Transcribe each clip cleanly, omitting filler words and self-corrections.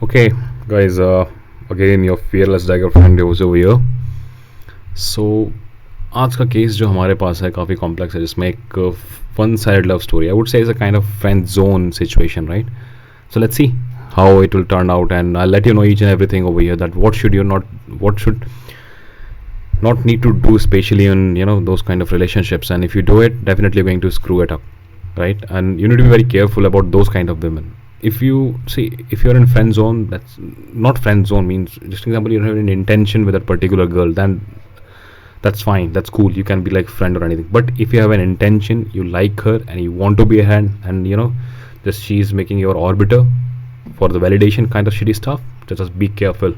Okay, guys, again your fearless dagger friend is over here. So आज का case जो हमारे पास है काफ़ी कॉम्प्लेक्स है जिसमें एक one side love story I would से is a kind of friend zone situation right so let's see how it will turn out, and I'll let you know each and everything over here that what should not need to do, especially in those kind of relationships, and if you do it, definitely going to screw it up, right? And you need to be very careful about those kind of women. If you see, if you're in friend zone, that's not friend zone means, just example, you have an intention with a particular girl, then that's fine, that's cool, you can be like friend or anything. But if you have an intention, you like her and you want to be a hand, and just she's making your orbiter for the validation kind of shitty stuff, just be careful,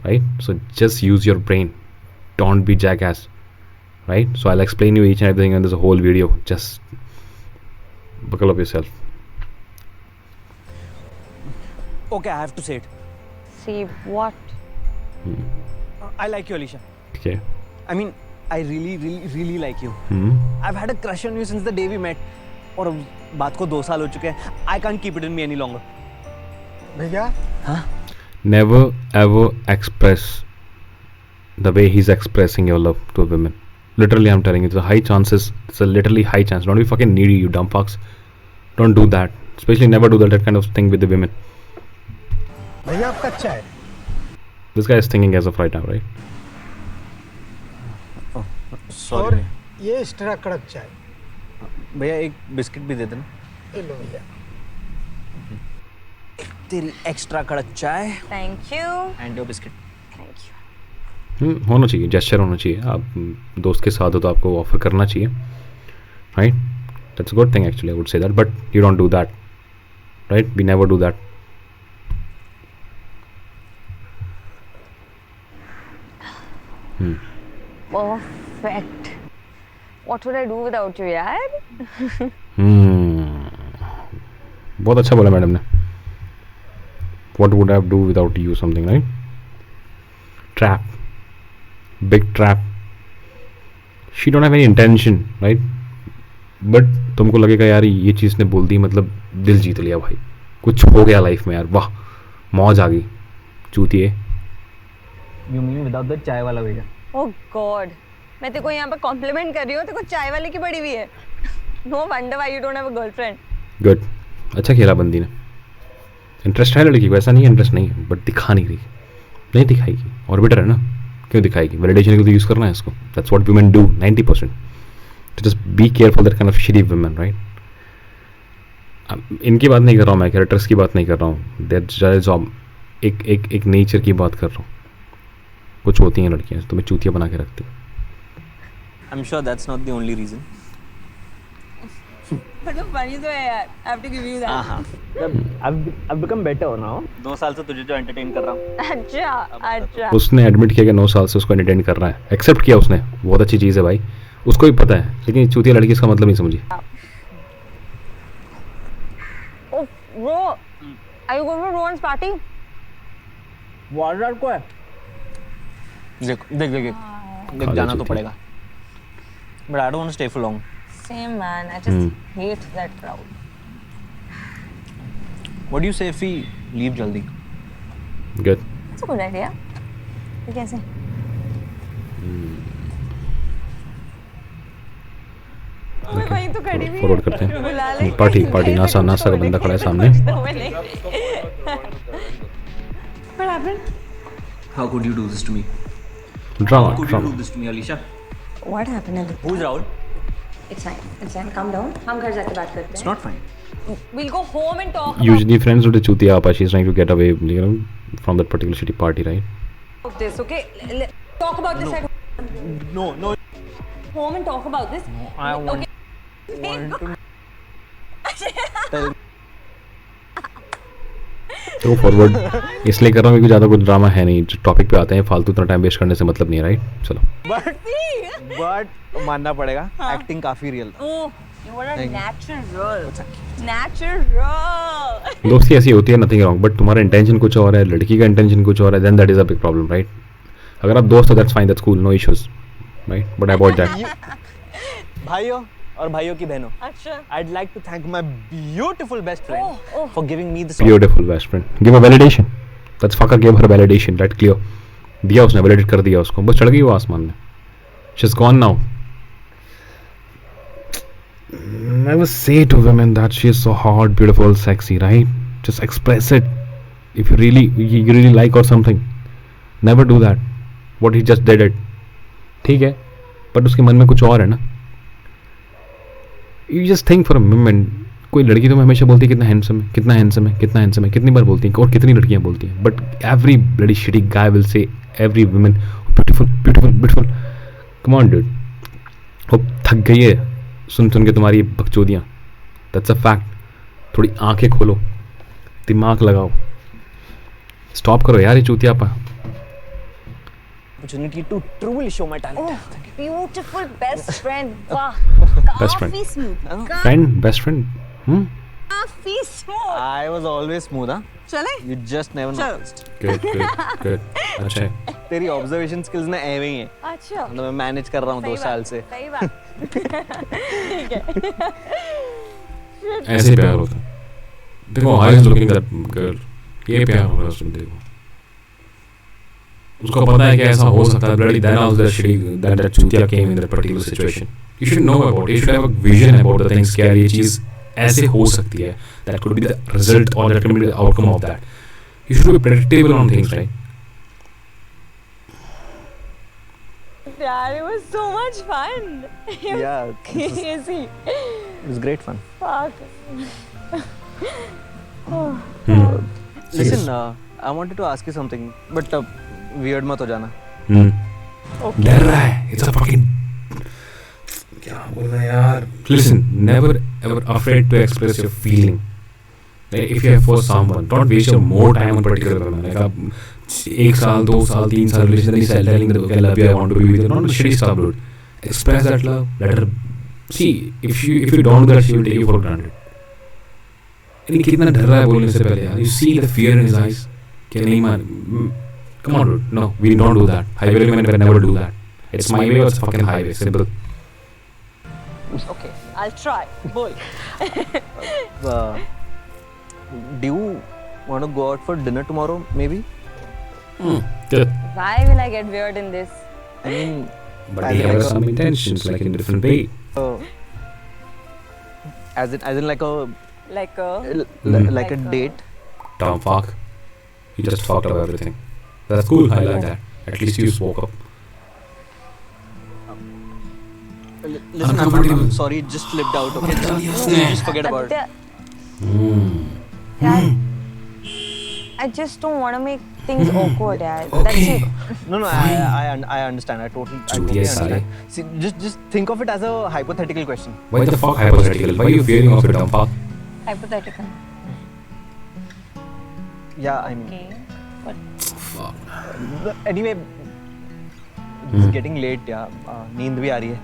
right? So just use your brain, don't be jackass, right? So I'll explain you each and everything in this whole video. Just buckle up yourself. Okay, I have to say it. See what? I like you, Alicia. Okay. I mean, I really like you. I've had a crush on you since the day we met. और अब बात को 2 साल हो चुके हैं. I can't keep it in me any longer. भैया हाँ? Never ever express the way he's expressing your love to women. Literally, I'm telling you, it's a high chances. It's a literally high chance. Don't be fucking needy, you dumb fucks. Don't do that. Especially never do that kind of thing with the women. भैया आपका अच्छा है. This guy is thinking as of right now, right? और Sorry. ये extra कड़क चाय. भैया एक बिस्किट भी दे देना. ये लो भैया. तेरी एक्स्ट्रा कड़क चाय Thank you. And your biscuit. Thank you. होना चाहिए, जेस्चर होना चाहिए. आप दोस्त के साथ हो तो आपको ऑफर करना चाहिए, right? That's a good thing actually, I would say that, but you don't do that, right? We never do that. Perfect. What would I do without you, यार? बहुत अच्छा बोला मैडम ने. What would I do without you? Something, right? Trap. Big trap. She don't have any intention, right? But तुमको लगेगा यार ये चीज़ ने बोल दी मतलब दिल जीत लिया भाई, कुछ हो गया लाइफ में यार, वाह मौज आ गई. चूतिए. You mean without the चाय वाला भैया? Oh God. मैं तेरे को यहाँ पे कॉम्प्लीमेंट कर रही हूँ, तेरे को चाय वाले की पड़ी हुई है. No wonder why you don't have a girlfriend. Good. अच्छा खेला बंदी ने. इंटरेस्ट है लड़की को, ऐसा नहीं है इंटरेस्ट नहीं है, बट दिखा नहीं रही, नहीं दिखाएगी. ऑर्बिटर है ना, क्यों दिखाएगी? वैलिडेशन के लिए तो यूज़ करना है इसको. That's what women do 90%. तो just be careful that kind of shitty women, right? इनकी बात नहीं कर रहा हूँ मैं, कैरेक्टर्स की बात नहीं कर रहा हूँ. That's job. एक नेचर की बात कर रहा हूँ. कुछ होती हैं लड़कियाँ तुम्हें चूतिया बना के रखती. I'm sure that's not the only reason. मतलब funny तो है यार. I have to give you that. हाँ. I've become better now. 2 साल से तुझे जो entertain कर रहा हूँ. अच्छा. उसने एडमिट किया कि 9 साल से उसको एंटरटेन कर रहा है. एक्सेप्ट किया उसने, बहुत अच्छी चीज़ है भाई, उसको भी पता है. लेकिन चूतिया लड़की इसका मतलब नहीं समझी. Oh, bro. Are you going to Rohan's party? वार्डर को है. देख जाना तो चूतिया. पड़ेगा. But I don't want to stay for long. Same man. I just hate that crowd. What do you say if we leave जल्दी? Good. That's a good idea. ये कैसे? मैं वहीं तो खड़ी हुई. फॉरवर्ड करते बुला ले. हैं. पार्टी नासा का बंदा खड़ा है सामने. What happened? How could you do this to me? Drama. this to me, Alicia? What happened? Who's Rahul? It's fine. It's fine. Calm down. हम घर जाके बात करते It's हैं. not fine. We'll go home and talk Usually friends with the chutiya apa, she's trying to get away, from that particular shitty party, right? about this, okay? Talk about this at No. home and talk about this. I want Okay. to. तो forward इसलिए कर रहा हूँ क्योंकि ज़्यादा कुछ drama है नहीं. जो टॉपिक पे आते हैं फालतू इतना टाइम वेस्ट करने से मतलब नहीं है, राइट? चलो. But मानना पड़ेगा. Acting काफी real था. Oh, you were a Thank you. natural. Natural. दोस्ती ऐसी होती है, नथिंग रॉन्ग, बट तुम्हारा इंटेंशन कुछ और है, लड़की का इंटेंशन कुछ और है, then that is a big problem, right? अगर आप दोस्त हो that's fine, that's cool, no issues, right? But about that भाइयों, और भाइयों की बहनों, अच्छा I'd like to thank my beautiful best friend oh. for giving me this. Beautiful best friend. Give a validation. That fucker gave her validation. That clear. दिया उसने, validate कर दिया उसको, बस चढ़ गई वो आसमान में. She's gone now. Never say to women that she is so hot, beautiful, sexy, right? Just express it. If you really like or something, never do that. What he just did it. ठीक है, but उसके मन में कुछ और है ना. You just think for a moment. कोई लड़की तो मैं हमेशा बोलती है कितना हैंडसम है, कितना हैंडसम है, कितना हैंडसम है, कितनी बार बोलती है और कितनी लड़कियां बोलती हैं, but every bloody shitty guy will say every woman beautiful beautiful beautiful. Come on dude. वो थक गई है सुन के तुम्हारी बकचोदियाँ. That's a fact. थोड़ी आंखें खोलो, दिमाग लगाओ, स्टॉप करो यार ये चूतियापा. Opportunity to truly show my talent. Oh, beautiful best friend. वाह, Best friend. काफी smooth. Friend, best friend. काफी smooth. I was always smooth, huh? चले? You just never चलो. noticed. गुड. अच्छा है. तेरी observation skills ना ऐवे ही हैं. अच्छा. मतलब मैं मैनेज कर रहा हूँ 2 साल से. सही बात. ठीक है. ऐसे ही प्यार होता है. देखो how is looking that girl. ये प्यार हो रहा है उसमें. देखो उसको पता है कि ऐसा हो सकता है. Bloody then how that shitty that चूतिया came in that particular situation. You should know about, you should have a vision about the things. क्या ये चीज ऐसे हो सकती है. That could be the result और that can be the outcome of that. You should be predictable on things, right? यार, it was so much fun. Yeah, Crazy. it was great fun. Fuck. Listen, I wanted to ask you something, but weird मत हो जाना. डर रहा है. It's a fucking क्या बोल रहा है यार. Listen, never ever afraid to express your feeling. Like if you have for someone, don't waste your more time on particular woman. Like आप 1 साल 2 साल 3 साल relation नहीं telling that okay I love you, I want to be with you. Not shitty stuff, dude. Express that love. Let her see. If you don't do that, she will take you for granted. यानी कितना डर रहा है बोलने से पहले यार. You see the fear in his eyes. कि नहीं मान. Come on, dude. No, we don't do that. Highway men never do that. It's my way or it's fucking highway. Simple. Okay, I'll try. Boy. Do you want to go out for dinner tomorrow? Maybe. Good. Why will I get weird in this? I mean, But he has some intentions, like in a different way. as in like a Like a like a date. Tom fuck. He just fucked up everything. That's cool. I like that. At least you spoke up. Listen, I'm sorry, it just slipped out. Okay, just forget about it. Dad, I just don't want to make things awkward, Dad. That's it. No, I understand. I totally understand. See, just think of it as a hypothetical question. Why the fuck hypothetical? Why are you fearing of it, Tom fuck? Hypothetical. Yeah, I mean. Okay. What? Anyway, it's getting late. Yeah, नींद भी आ रही है.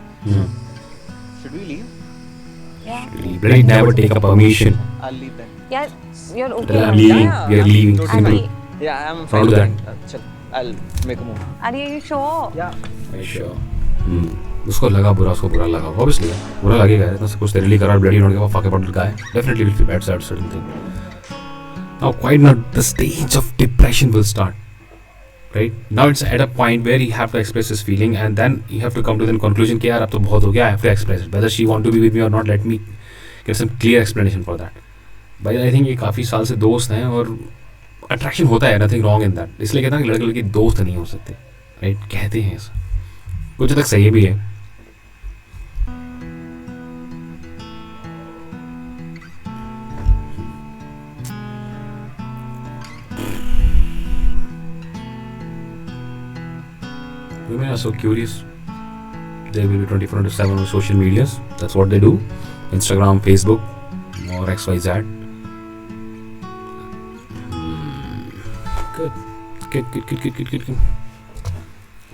Should we leave? Yeah. Bloody never take a permission. I'll leave then. Yeah, you're okay. Tell I'm leaving. Yeah. We are leaving. Simple. Yeah, I'm Don't fine. do that. Chal, I'll make a move. Are you sure? Yeah. Sure. उसको लगा बुरा, उसको बुरा लगा. Obviously, बुरा लगेगा. इतना सब कुछ तेरे लिए करा. Bloody don't give a fuck about the guy. Definitely will feel bad about certain thing. Now, quite not. The stage of depression will start. Right now, it's at a point where you have to express his feeling, and then you have to come to the conclusion कि यार अब तो बहुत हो गया. I have to express it. Whether she want to be with me or not, let me give some clear explanation for that. But I think ये काफ़ी साल से दोस्त हैं और अट्रैक्शन होता है. Nothing wrong in that. इसलिए कहता हूँ कि लड़के लड़की दोस्त नहीं हो सकते. Right? कहते हैं ऐसा. कुछ तक सही भी है. Women are so curious. They will be 24/7 on social medias. That's what they do. Instagram, Facebook, or XYZ. Good.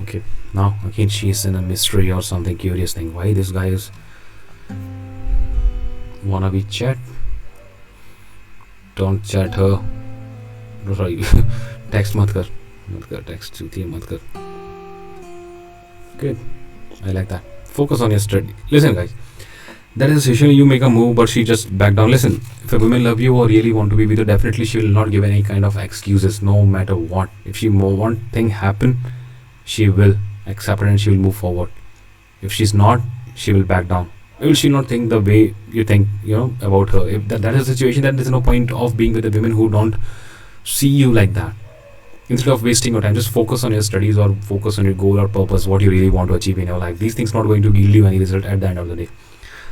Okay, now again she's in a mystery or something curious thing. Why this guy is wanna be chat? Don't chat her. No, sorry, text mat kar. Text चूतिया मत कर. Good. I like that. Focus on your study. Listen, guys. That is a situation you make a move, but she just back down. Listen, if a woman love you or really want to be with you, definitely she will not give any kind of excuses, no matter what. If she want thing happen, she will accept it and she will move forward. If she's not, she will back down. Will she not think the way you think, about her? If that is a situation, then there's no point of being with the women who don't see you like that. Instead of wasting your time, just focus on your studies or focus on your goal or purpose, what you really want to achieve in your life. These things not going to yield you any result at the end of the day.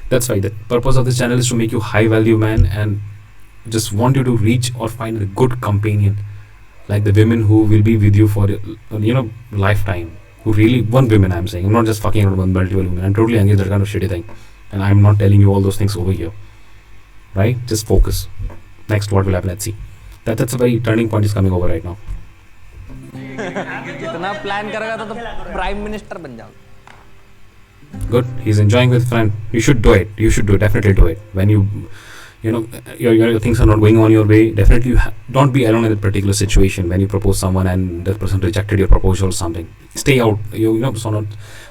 That's why the purpose of this channel is to make you high value man, and just want you to reach or find a good companion, like the women who will be with you for lifetime. Who really, one women I'm saying, I'm not just fucking around with multiple women. I'm totally against that kind of shitty thing, and I'm not telling you all those things over here, right? Just focus. Next, what will happen? Let's see. That's a very turning point is coming over right now. इतना plan करेगा तो prime minister बन जाओ. Good. He's enjoying with friend. You should do it. Definitely do it. When your things are not going on your way, definitely don't be alone in that particular situation. When you propose someone and that person rejected your proposal or something, stay out. So not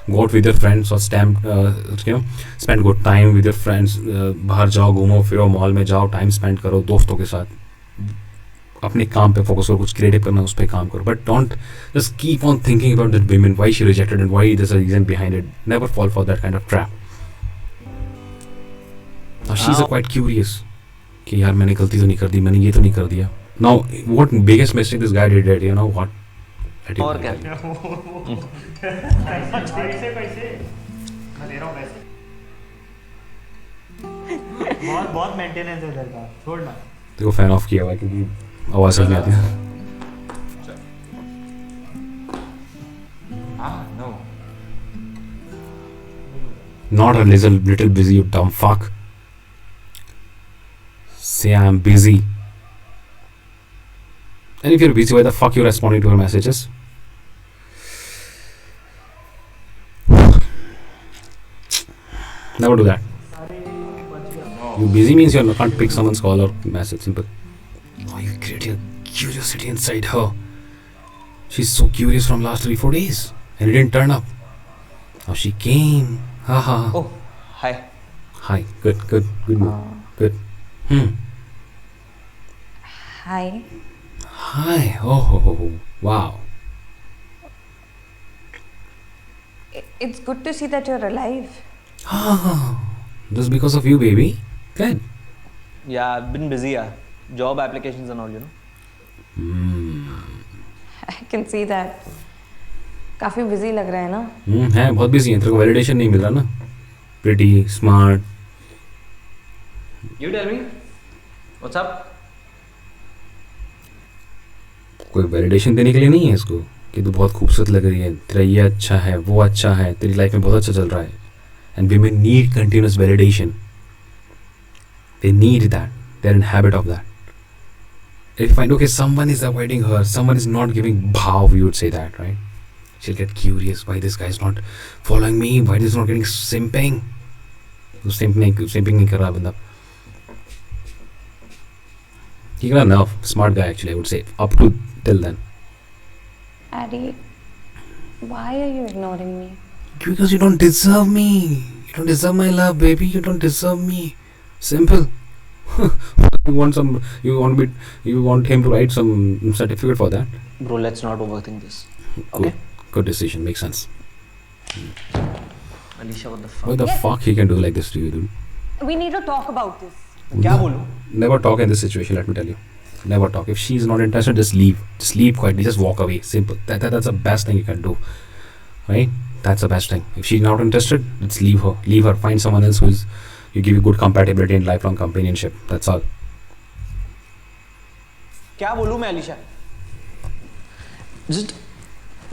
go out with your friends or spend good time with your friends. बाहर जाओ, घूमो फिरो, mall में जाओ, time spend करो दोस्तों के साथ. अपने काम पे फोकस करो, कुछ क्रिएटिव करना उस पर काम करो, but don't just keep on thinking about that women, why she rejected and why there is a reason behind it. Never fall for that kind of trap. Now she is quite curious कि यार मैंने गलती तो नहीं कर दी, मैंने ये तो नहीं कर दिया. Now what biggest mistake this guy did, you know what? और क्या? पैसे मैं दे रहा हूँ पैसे. बहुत मेंटेनेंस है इधर का, छोड़ना. देखो फैन ऑफ किया हुआ है क्योंकि आवाज नहीं आती है. No. Not a little busy, you dumb fuck. Say I'm busy. And if you're busy, why the fuck you responding to her messages? Never do that. You busy means you can't pick someone's call or message. Simple. Oh, you creating a curiosity inside her. She's so curious from last 3-4 days, and it didn't turn up. Now she came. Ha ha. Oh, hi. Hi. Good move. Good. Hi. Hi. Oh. Wow. It's good to see that you're alive. Just because of you, baby. Good. Yeah, I've been busy, job applications and all, I can see that. काफी busy लग रहा है ना? है बहुत busy है. तेरे को validation नहीं मिल रहा ना? Pretty, smart. You tell me, what's up? कोई validation देने के लिए नहीं है इसको कि तू बहुत खूबसूरत लग रही है, तेरा ये अच्छा है, वो अच्छा है, तेरी लाइफ में बहुत अच्छा चल रहा है. And women need continuous validation. They need that. They're in habit of that. If you find, okay, someone is avoiding her, someone is not giving bhav, you would say that, right? She'll get curious, why this guy is not following me, why this is not getting simping. So simping नहीं कर रहा बंदा. He got enough. Smart guy actually, I would say. Up to till then. Addy, why are you ignoring me? Because you don't deserve me. You don't deserve my love, baby. You don't deserve me. Simple. You want him to write some certificate for that? Bro, let's not overthink this. Okay? Good decision. Makes sense. Alicia, what the fuck? What the fuck he can do like this to you, dude? We need to talk about this. क्या बोलूं? Never talk in this situation, let me tell you. Never talk. If she's not interested, just leave. Just leave quietly. Just walk away. Simple. That's the best thing you can do. Right? That's the best thing. If she's not interested, let's leave her. Leave her. Find someone else who is you give you good compatibility and lifelong companionship. That's all. क्या बोलूं मैं Alicia? Just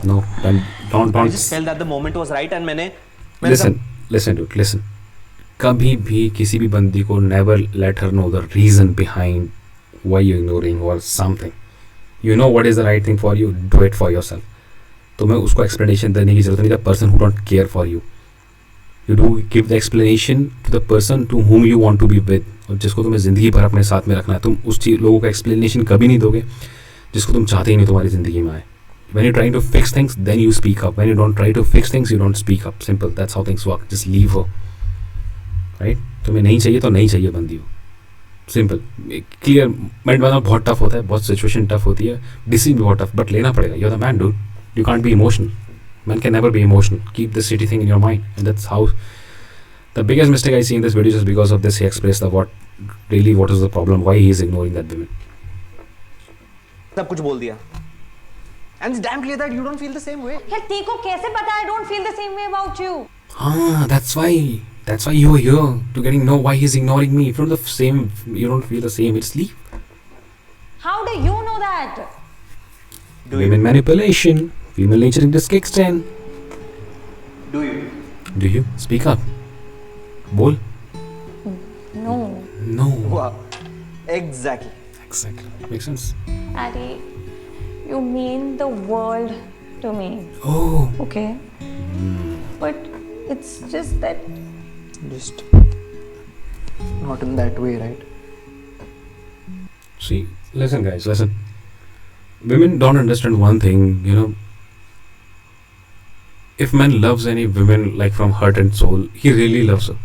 No, don't. I just felt that the moment was right and मैंने Listen, dude. Listen. कभी भी किसी भी बंदी को never let her know the reason behind why you're ignoring or something. You know what is the right thing for you. Do it for yourself. तुम्हें उसको explanation देने की जरूरत नहीं. The person who don't care for you. You do give the explanation to the person to whom you want to be with. और जिसको तुम्हें ज़िंदगी भर अपने साथ में रखना है, तुम उस लोगों का explanation कभी नहीं दोगे जिसको तुम चाहते ही नहीं तुम्हारी ज़िंदगी में आए. When you're trying to fix things, then you speak up. When you don't try to fix things, you don't speak up. Simple. That's how things work. Just leave her. Right. तुम्हें नहीं चाहिए तो नहीं चाहिए, बंदी हो. Simple clear. मैंने बताया बहुत टफ होता है, बहुत सिचुएशन टफ होती है, डिसीजन भी बहुत टफ, बट लेना पड़ेगा. You are the man dude, you can't be emotional. Man can never be emotional. Keep this city thing in your mind, and that's how the biggest mistake I see in this video is because of this. He express the what is the problem, why he is ignoring that women. सब कुछ बोल दिया. And it's damn clear that you don't feel the same way. यार तेरे को कैसे पता I don't feel the same way about you? That's why you're here, to getting know why he's ignoring me. If you're the same, you don't feel the same, it's leave. How do you know that? Women manipulation, female nature in this extent. Do you? Do you? Speak up. Bol. No. No. Wow. Exactly. Makes sense. Ari, you mean the world to me. Oh. Okay. But it's just that Just not in that way, right? See, listen guys, listen. Women don't understand one thing, you know. If man loves any woman like from heart and soul, he really loves her.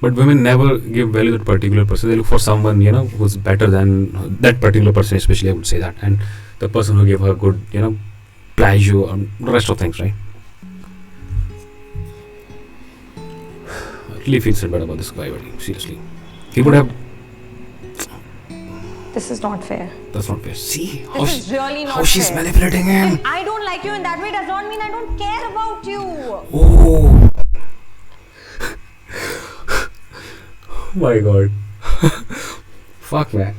But women never give value to that particular person. They look for someone, you know, who's better than that particular person, especially I would say that. And the person who gave her good, you know, pleasure and the rest of things, right? I really feel sad bad about this guy, buddy. Seriously. He would have. this is not fair. That's not fair. See how, This is really not how she's fair. manipulating him. If I don't like you in that way does not mean I don't care about you. Oh. My god. Fuck man.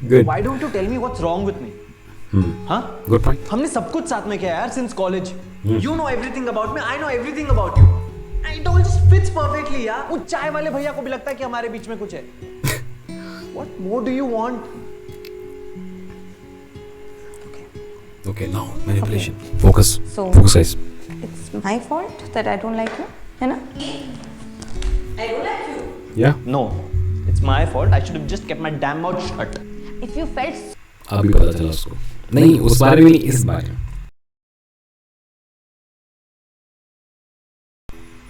Good. Why don't you tell me what's wrong with me? हाँ? Good point. हमने सब कुछ साथ में किया यार since college. You know everything about me. I know everything about you. And it all just fits perfectly यार. वो चाय वाले भैया को भी लगता है कि हमारे बीच में कुछ है. What more do you want? Okay, now manipulation. Focus. So- Focus, guys. It's my fault that I don't like you, है ना? I don't like you. Yeah. No, it's my fault. I should have just kept my damn mouth shut. If you felt अभी पता चला उसको. नहीं, उस बारे में नहीं, इस बारे में.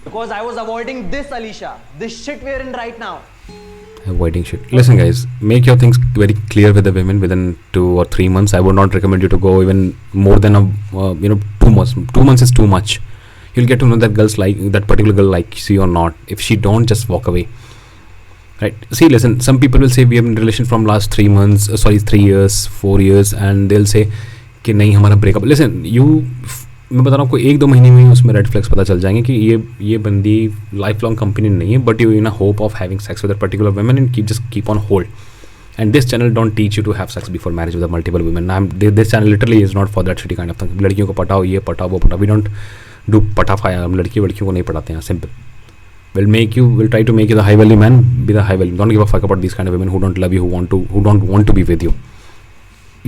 Because I was avoiding this, Alisha. This shit we're in right now. Avoiding shit. Listen, guys, make your things very clear with the women within 2 or 3 months. I would not recommend you to go even more than 2 months. 2 months is too much. You'll get to know that that particular girl likes you or not. If she don't, just walk away. Right? See, listen. Some people will say we have been in relation from last 3 months. 3 years, 4 years, and they'll say कि नहीं हमारा breakup. Listen, मैं बता रहा हूँ आपको 1-2 महीने में ही उसमें रेड फ्लैग्स पता चल जाएंगे कि ये बंदी लाइफ लॉन्ग कंपनी नहीं है, but you in a hope of having sex with that particular woman and keep on hold. And this channel don't teach you to have sex before marriage with multiple women. This channel literally is not for that shitty kind of thing. लड़कियों को पटाओ, ये पटाओ, वो पटाओ. We don't do पटाफाया. हम लड़कियों को नहीं पढ़ाते हैं. Simple. We'll try to make you the high value man. Be the high value. Don't give a fuck about these kind of women who don't love you, who don't want to be with you.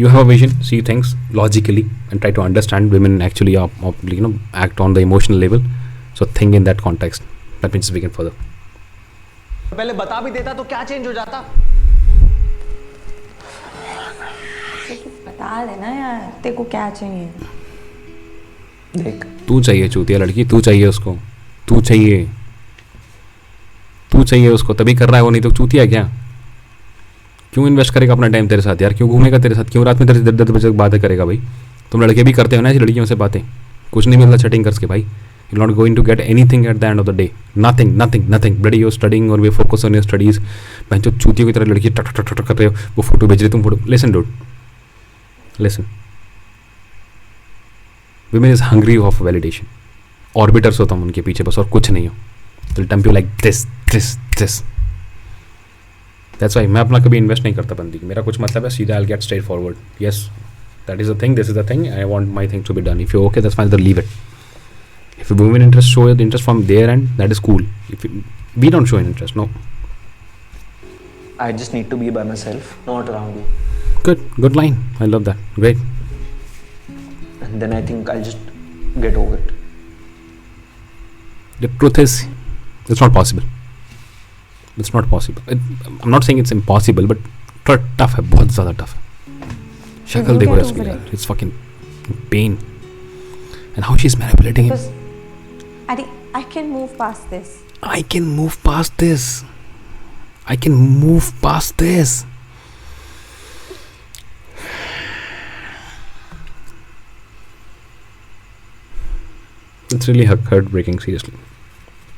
You have a vision, see things logically, and try to understand women actually act on the emotional level. So think in that context. That means we can further. पहले बता भी देता तो क्या change हो जाता? बता देना यार तेरे को क्या चाहिए. देख तू चाहिए चूतिया लड़की, तू चाहिए उसको, तू चाहिए उसको, तभी कर रहा है वो, नहीं तो चूतिया क्या. क्यों इन्वेस्ट करेगा अपना टाइम तेरे साथ यार? क्यों घूमेगा तेरे साथ? क्यों रात में तेरे 10 बजे तक बातें करेगा भाई? तुम लड़के भी करते हो ना ऐसी लड़कियों से बातें. कुछ नहीं मिलता चैटिंग करके भाई. You not going to get anything at the end of the day. Nothing. Bloody you studying और way focus on your studies. मैं जो चूतियों की तरह लड़की टक टक कर रहे हो, वो फोटो भेज रहे तुम photo. Listen dude, listen. Women is hungry of validation. Orbiters हो तुम उनके पीछे बस, और कुछ नहीं हो. Will tempt you like this. That's why मैं अपना कभी इन्वेस्ट नहीं करता बंदी की. मेरा कुछ मतलब है सीधा. I'll get straight forward. Yes, that is the thing. This is the thing. I want my thing to be done. If you're okay, that's fine. Then leave it. If you women interest, show the interest from their end. That is cool. We don't show an interest. No. I just need to be by myself, not around you. Good line. I love that. Great. And then I think I'll just get over it. The truth is, it's not possible. It's not possible. I'm not saying it's impossible, but tough है, बहुत ज़्यादा tough है. शक्ल देखो यार, it's fucking pain. and how she's manipulating him. Because I think I can move past this. I can move past this. I can move past this. It's really heartbreaking, seriously.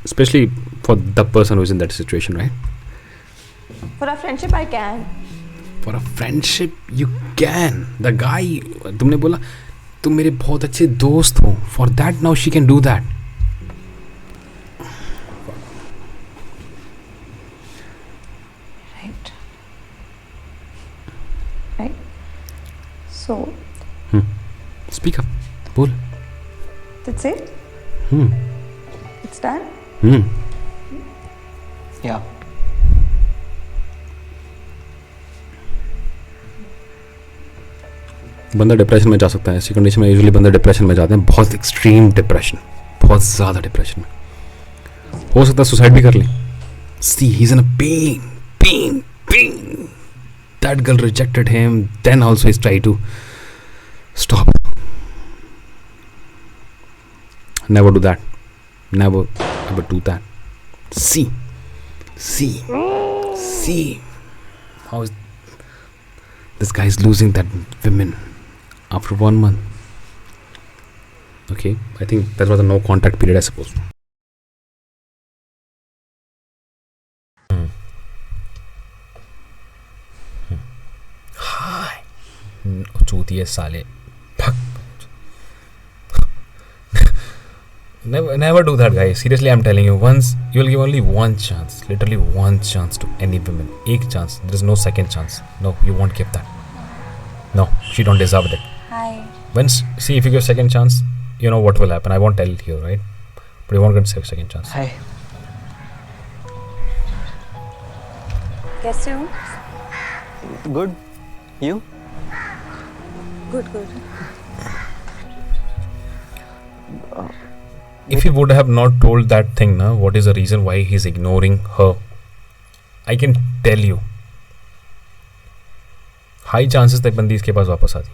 Especially for the person who's in that situation, right? For our friendship, I can. For a friendship, you can. The guy, तुमने बोला तुम मेरे बहुत अच्छे दोस्त हो. For that now she can do that. Right. Right. So, Speak up. बोल. that's it. It's done. Yeah. बंदा डिप्रेशन में जा सकता है. ऐसी कंडीशन में यूजुअली बंदा डिप्रेशन में जाते हैं. बहुत एक्सट्रीम डिप्रेशन, बहुत ज़्यादा डिप्रेशन में. हो सकता है सुसाइड भी कर लें. See he is in a pain. That girl rejected him, then also he try to stop. Never do that. Never ever do that. See how is this guy is losing that women after 1 month. Okay, I think that was a no contact period, I suppose. Hi. चूतिए साले. Never do that, guys. Seriously, I'm telling you. Once you will give only one chance, literally one chance to any woman. Ek chance. There is no second chance. No, you won't give that. No, she don't deserve it. Hi. Once, see, if you give second chance, you know what will happen. I won't tell you, right? But you won't get second chance. Hi. कैसे हो? Good. You? Good. If he would have not told that thing, na, what is the reason why he's ignoring her? I can tell you. High chances तक बंदी इसके पास वापस आती.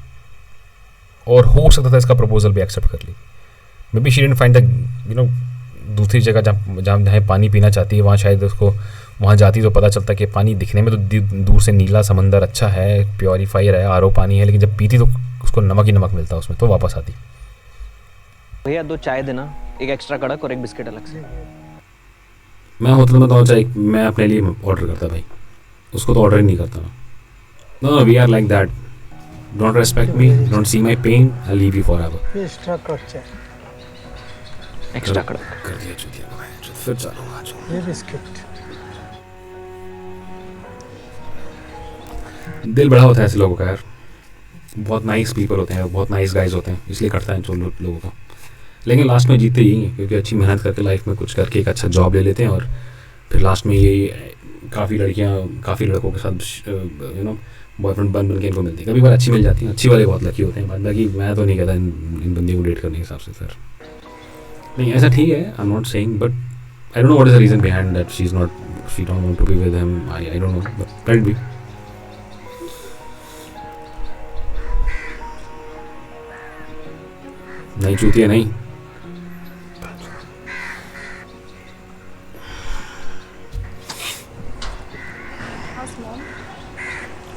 और हो सकता था इसका प्रपोजल भी एक्सेप्ट कर ली. Maybe she didn't find the दूसरी जगह जहाँ पानी पीना चाहती है, वहाँ शायद उसको वहाँ जाती तो पता चलता कि पानी दिखने में तो दूर से नीला समंदर अच्छा है, प्योरीफायर है, आरओ पानी है, लेकिन जब पीती तो उसको नमक ही नमक मिलता उसमें, तो वापस आती. भैया 2 चाय देना, एक एक्स्ट्रा कड़क और एक बिस्किट अलग से. मैं होटल में तो चाय मैं अपने लिए ऑर्डर करता भाई, उसको तो ऑर्डर ही नहीं करता. No we are like that. Don't respect me, don't see my pain, I leave you forever. ये एक्स्ट्रा कट चाय, एक्स्ट्रा कड़क कर दिया चुतिया को भाई. फिर चलूँगा आज. ये बिस्किट. दिल बड़ा होता है ऐसे लोगों का यार. बहुत नाइस पीपल होते हैं, बहुत नाइस गाइज होते हैं, इसलिए करता है जो लोगों का. लेकिन लास्ट में जीते ही हैं, क्योंकि अच्छी मेहनत करके लाइफ में कुछ करके एक अच्छा जॉब ले लेते हैं और फिर लास्ट में ये काफ़ी लड़कों के साथ बॉयफ्रेंड बन के इनको मिलती है. कभी बार अच्छी मिल जाती हैं, अच्छी वाले बहुत लकी होते हैं. बाकी मैं तो नहीं कहता इन बंदे को डेट करने के हिसाब से सर. नहीं ऐसा ठीक है, I am not saying, but I don't know what is the reason behind that she don't want to be with him. I don't know, but let be. नहीं चूतिया नहीं.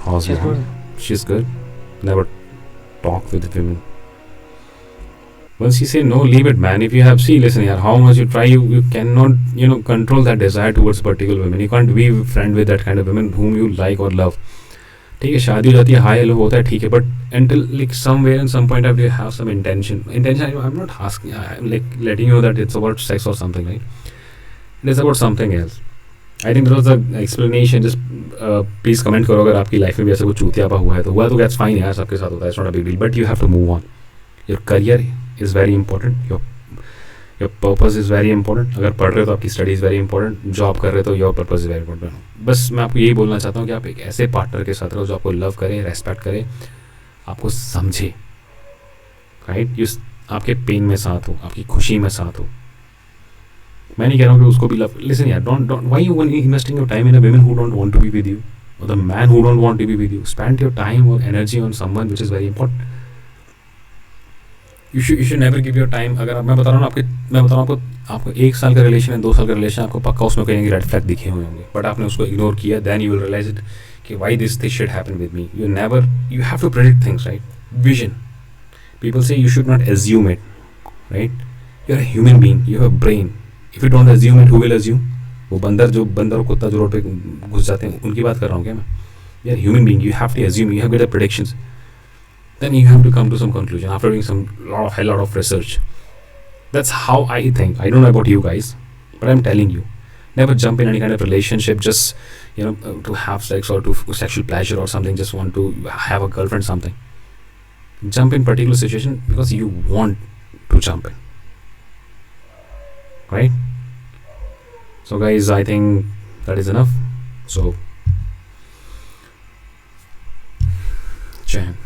How's She's mom? good. She's good. Never talk with women. Once you say no, leave it, man. If you have, listen, yaar, how much you try, you cannot, control that desire towards particular women. You can't be friend with that kind of women whom you like or love. ठीक है, शादी हो जाती है, hi hello होता है, ठीक है, but until like somewhere and some point you have some intention. I'm not asking, I'm like letting you know that it's about sex or something, right? It is about something else. I think that was the explanation. Just please comment करो अगर आपकी life में भी ऐसा कुछ चूतियापा हुआ है तो that's fine यार, सबके साथ होता है, it's not a big deal, but you have to move on. Your career is very important. Your purpose is very important. अगर पढ़ रहे हो तो आपकी study is very important. Job कर रहे हो तो your purpose is very important. बस मैं आपको यही बोलना चाहता हूँ कि आप एक ऐसे पार्टनर के साथ रहो जो आपको लव करे, रेस्पेक्ट करे, आपको समझे, राइट. आपके पेन में साथ हो, आपकी खुशी में साथ हो. मैं नहीं कह रहा हूँ कि उसको भी लव. लिसन यार, don't why you investing your time in a woman who don't want to be with you, और the man who don't want to be with you. Spend your time और energy on someone which is very important. you should never give your time. अगर मैं बता रहा हूँ मैं बता रहा हूँ आपको 1 साल का रिलेशन है, 2 साल का रिलेशन, आपको पक्का उसमें कहीं रेड फ्लैग दिखे हुए होंगे, बट आपने उसको इग्नोर किया. Then you will realise it कि why this shit happened with me. You have to predict things, right? Vision. People say you should not assume it, right? You're a human being, you have a brain. If you don't assume it, who will assume? वो बंदर और कुत्ता जो road पे घुस जाते हैं उनकी बात कर रहा हूँ क्या मैं? You're a human being, you have to assume, you have to get the predictions. Then you have to come to some conclusion after doing hell lot of research. That's how I think. I don't know about you guys, but I'm telling you, never jump in any kind of relationship just to have sex or to sexual pleasure or something. Just want to have a girlfriend, something. Jump in particular situation because you want to jump in, right? So guys, I think that is enough. So, Jai Hind.